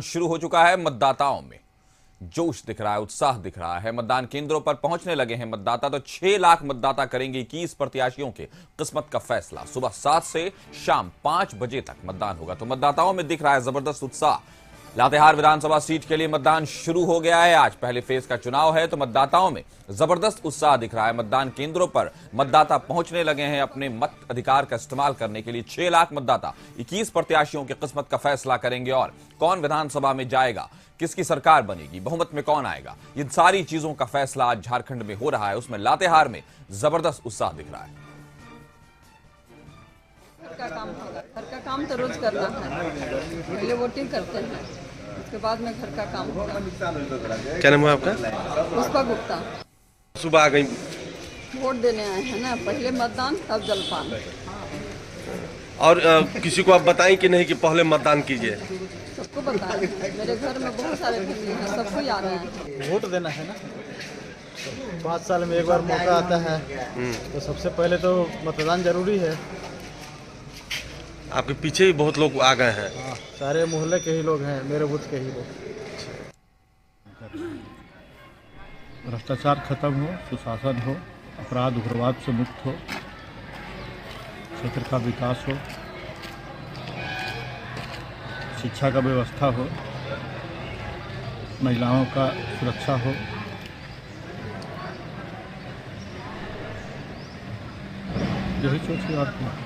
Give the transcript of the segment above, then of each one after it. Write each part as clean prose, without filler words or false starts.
शुरू हो चुका है। मतदाताओं में जोश दिख रहा है, उत्साह दिख रहा है। मतदान केंद्रों पर पहुंचने लगे हैं मतदाता। तो 6 लाख मतदाता करेंगे 21 प्रत्याशियों के किस्मत का फैसला। सुबह 7 से शाम 5 बजे तक मतदान होगा। तो मतदाताओं में दिख रहा है जबरदस्त उत्साह। लातेहार विधानसभा सीट के लिए मतदान शुरू हो गया है। आज पहले फेज का चुनाव है, तो मतदाताओं में जबरदस्त उत्साह दिख रहा है। मतदान केंद्रों पर मतदाता पहुंचने लगे हैं अपने मत अधिकार का इस्तेमाल करने के लिए। 6 लाख मतदाता 21 प्रत्याशियों की किस्मत का फैसला करेंगे और कौन विधानसभा में जाएगा, किसकी सरकार बनेगी, बहुमत में कौन आएगा, इन सारी चीजों का फैसला आज झारखंड में हो रहा है। उसमें लातेहार में जबरदस्त उत्साह दिख रहा है। घर का काम होगा, घर का काम तो रोज करना है। पहले वोटिंग करते हैं, उसके बाद में घर का काम होगा। क्या नाम है आपका? पुष्पा गुप्ता। सुबह आ गई, वोट देने आए हैं ना, पहले मतदान तब जलपान। और किसी को आप बताएं कि नहीं कि पहले मतदान कीजिए? सबको बताएं, मेरे घर में बहुत सारे फैमिली हैं, सबको आ रहे हैं। वोट देना है ना, 5 साल में एक बार मौका आता है, तो सबसे पहले तो मतदान जरूरी है। आपके पीछे भी बहुत लोग आ गए हैं। हाँ, सारे मोहल्ले के ही लोग हैं, मेरे बूथ के ही लोग। भ्रष्टाचार खत्म हो, सुशासन हो, अपराध उग्रवाद से मुक्त हो, क्षेत्र का विकास हो, शिक्षा का व्यवस्था हो, महिलाओं का सुरक्षा हो। यही सोचिए आपको।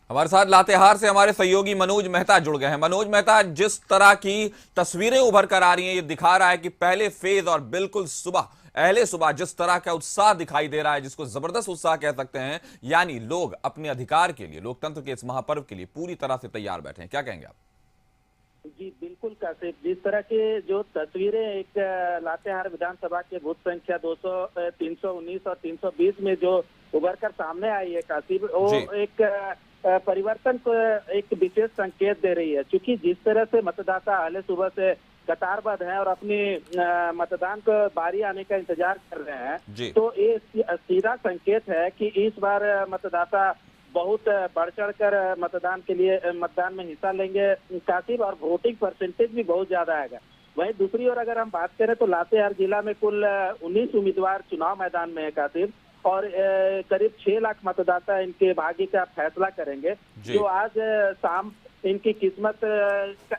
हमारे साथ लातेहार से हमारे सहयोगी मनोज मेहता जुड़ गए हैं। मनोज मेहता, जिस तरह की तस्वीरें उभर कर आ रही हैं, ये दिखा रहा है कि पहले फेज और बिल्कुल सुबह अहले सुबह जिस तरह का उत्साह दिखाई दे रहा है, जिसको जबरदस्त उत्साह कह सकते हैं, यानी लोग अपने अधिकार के लिए, लोकतंत्र के इस महापर्व के लिए पूरी तरह से तैयार बैठे हैं। क्या कहेंगे आप? जी बिल्कुल काशिफ, जिस तरह के जो तस्वीरें एक लातेहार विधानसभा के बूथ संख्या 200, 319 और 320 में जो उभर कर सामने आई है काशिफ, वो एक परिवर्तन को एक विशेष संकेत दे रही है। क्योंकि जिस तरह से मतदाता पहले सुबह से कतारबद्ध हैं और अपनी मतदान को बारी आने का इंतजार कर रहे हैं, तो ये सीधा संकेत है कि इस बार मतदाता बहुत बढ़ चढ़ कर मतदान में हिस्सा लेंगे काशिफ, और वोटिंग परसेंटेज भी बहुत ज्यादा आएगा। वहीं दूसरी ओर अगर हम बात करें तो लातेहार जिला में कुल 19 उम्मीदवार चुनाव मैदान में है काशिफ, और करीब 6 लाख मतदाता इनके भाग्य का फैसला करेंगे, जो आज शाम इनकी किस्मत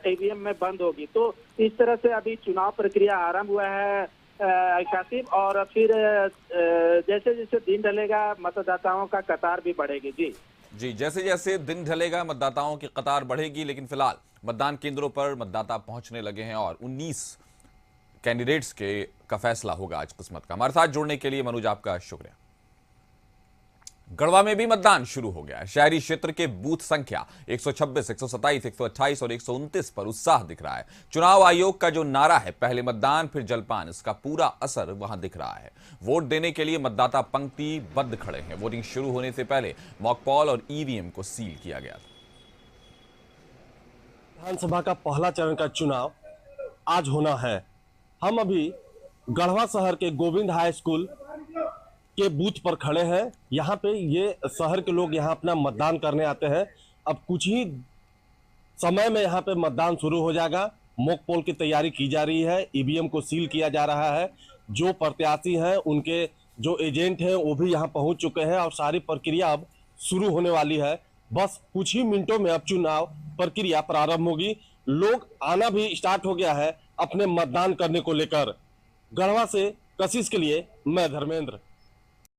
ईवीएम में बंद होगी। तो इस तरह से अभी चुनाव प्रक्रिया आरंभ हुआ है काशिफ, और फिर जैसे जैसे दिन ढलेगा मतदाताओं का कतार भी बढ़ेगी। जी, जैसे जैसे दिन ढलेगा मतदाताओं की कतार बढ़ेगी, लेकिन फिलहाल मतदान केंद्रों पर मतदाता पहुंचने लगे हैं और 19 कैंडिडेट्स का फैसला होगा आज किस्मत का। हमारे साथ जुड़ने के लिए मनोज आपका शुक्रिया। गढ़वा में भी मतदान शुरू हो गया है। शहरी क्षेत्र के बूथ संख्या 126, 127, 128 और 129 पर उत्साह दिख रहा है। चुनाव आयोग का जो नारा है, पहले मतदान फिर जलपान, इसका पूरा असर वहां दिख रहा है। वोट देने के लिए मतदाता पंक्तिबद्ध खड़े हैं। वोटिंग शुरू होने से पहले मॉकपॉल और ईवीएम को सील किया गया था। विधानसभा का पहला चरण का चुनाव आज होना है। हम अभी गढ़वा शहर के गोविंद हाई स्कूल के बूथ पर खड़े हैं। यहाँ पे ये शहर के लोग यहाँ अपना मतदान करने आते हैं। अब कुछ ही समय में यहाँ पे मतदान शुरू हो जाएगा। मॉक पोल की तैयारी की जा रही है, ईवीएम को सील किया जा रहा है। जो प्रत्याशी हैं, उनके जो एजेंट हैं, वो भी यहाँ पहुँच चुके हैं और सारी प्रक्रिया अब शुरू होने वाली है। बस कुछ ही मिनटों में अब चुनाव प्रक्रिया प्रारंभ होगी। लोग आना भी स्टार्ट हो गया है अपने मतदान करने को लेकर। गढ़वा से कशिश के लिए मैं धर्मेंद्र।